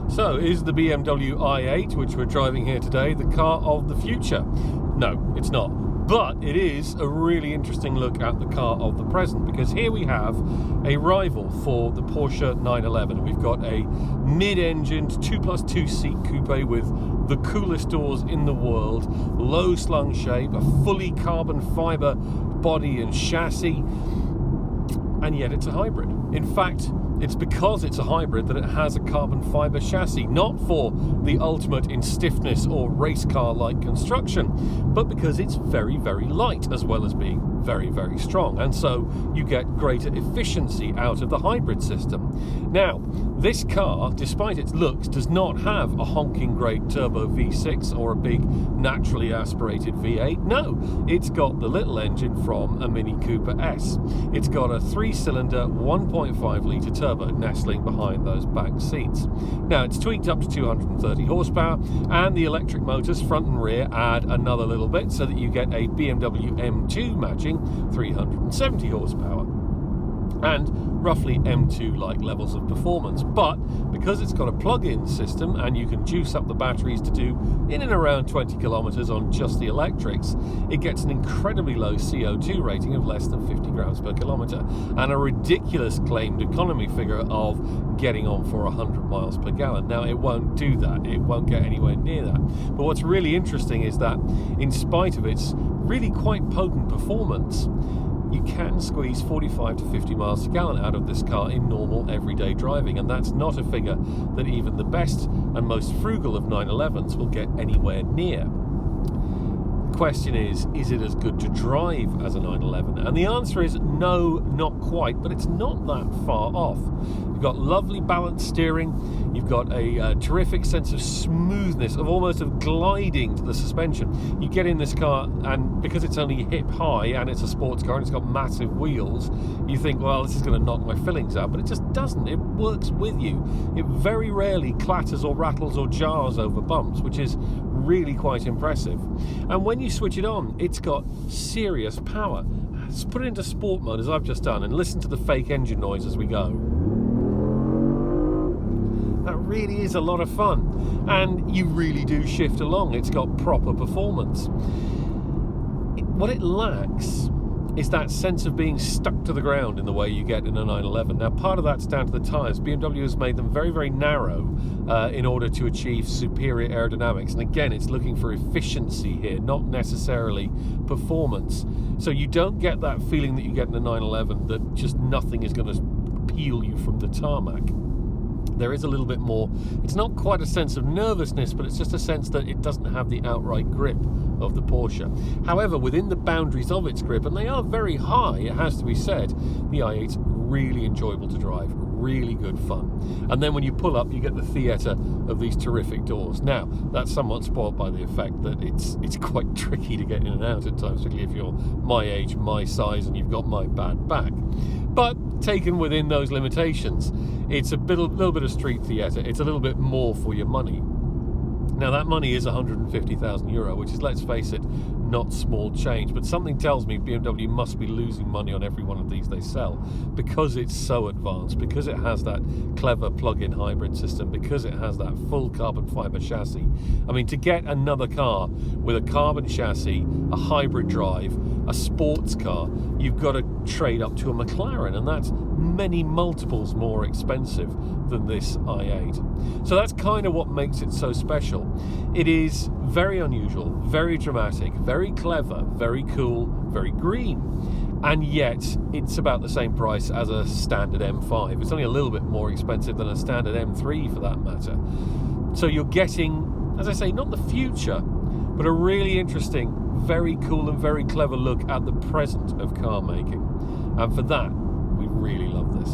So, is the BMW i8, which we're driving here today, the car of the future? No, it's not. But it is a really interesting look at the car of the present, because here we have a rival for the Porsche 911. We've got a mid-engined 2+2 seat coupe with the coolest doors in the world, low slung shape, a fully carbon fiber body and chassis, and yet it's a hybrid. In fact, it's because it's a hybrid that it has a carbon fiber chassis, not for the ultimate in stiffness or race car-like construction, but because it's very, very light, as well as being very, very strong. And so you get greater efficiency out of the hybrid system. Now, this car, despite its looks, does not have a honking great turbo V6 or a big naturally aspirated V8. No, it's got the little engine from a Mini Cooper S. It's got a 3-cylinder 1.5 litre turbo nestling behind those back seats. Now, it's tweaked up to 230 horsepower, and the electric motors front and rear add another little bit so that you get a BMW M2 matching 370 horsepower and roughly M2-like levels of performance. But because it's got a plug-in system and you can juice up the batteries to do in and around 20 kilometers on just the electrics, it gets an incredibly low CO2 rating of less than 50 grams per kilometer and a ridiculous claimed economy figure of getting on for 100 miles per gallon. Now, it won't do that. It won't get anywhere near that. But what's really interesting is that in spite of its really quite potent performance, you can squeeze 45 to 50 miles per gallon out of this car in normal everyday driving, and that's not a figure that even the best and most frugal of 911s will get anywhere near. The question is it as good to drive as a 911? And the answer is no, not quite, but it's not that far off. You've got lovely balanced steering, you've got a terrific sense of smoothness, of almost of gliding to the suspension. You get in this car, and because it's only hip high and it's a sports car and it's got massive wheels, you think, well, this is going to knock my fillings out, but it just doesn't. It works with you. It very rarely clatters or rattles or jars over bumps, which is really quite impressive. And when you switch it on, it's got serious power. Let's put it into sport mode, as I've just done, and listen to the fake engine noise as we go. That really is a lot of fun, and you really do shift along. It's got proper performance. What it lacks is that sense of being stuck to the ground in the way you get in a 911. Now, part of that's down to the tyres. BMW has made them very, very narrow in order to achieve superior aerodynamics. And again, it's looking for efficiency here, not necessarily performance. So you don't get that feeling that you get in a 911 that just nothing is going to peel you from the tarmac. There is a little bit more. It's not quite a sense of nervousness, but it's just a sense that it doesn't have the outright grip of the Porsche. However, within the boundaries of its grip, and they are very high, it has to be said, the i8's really enjoyable to drive, really good fun. And then when you pull up, you get the theatre of these terrific doors. Now, that's somewhat spoiled by the effect that it's quite tricky to get in and out at times, particularly if you're my age, my size, and you've got my bad back. But taken within those limitations, it's a little bit of street theatre. It's a little bit more for your money. Now, that money is €150,000, which is, let's face it, not small change. But something tells me BMW must be losing money on every one of these they sell, because it's so advanced, because it has that clever plug-in hybrid system, because it has that full carbon fiber chassis. I mean, to get another car with a carbon chassis, a hybrid drive, a sports car, you've got to trade up to a McLaren, and that's many multiples more expensive than this i8. So that's kind of what makes it so special. It is very unusual, very dramatic, very clever, very cool, very green, and yet it's about the same price as a standard M5. It's only a little bit more expensive than a standard M3 for that matter. So you're getting, as I say, not the future, but a really interesting, very cool and very clever look at the present of car making. And for that, we really love this.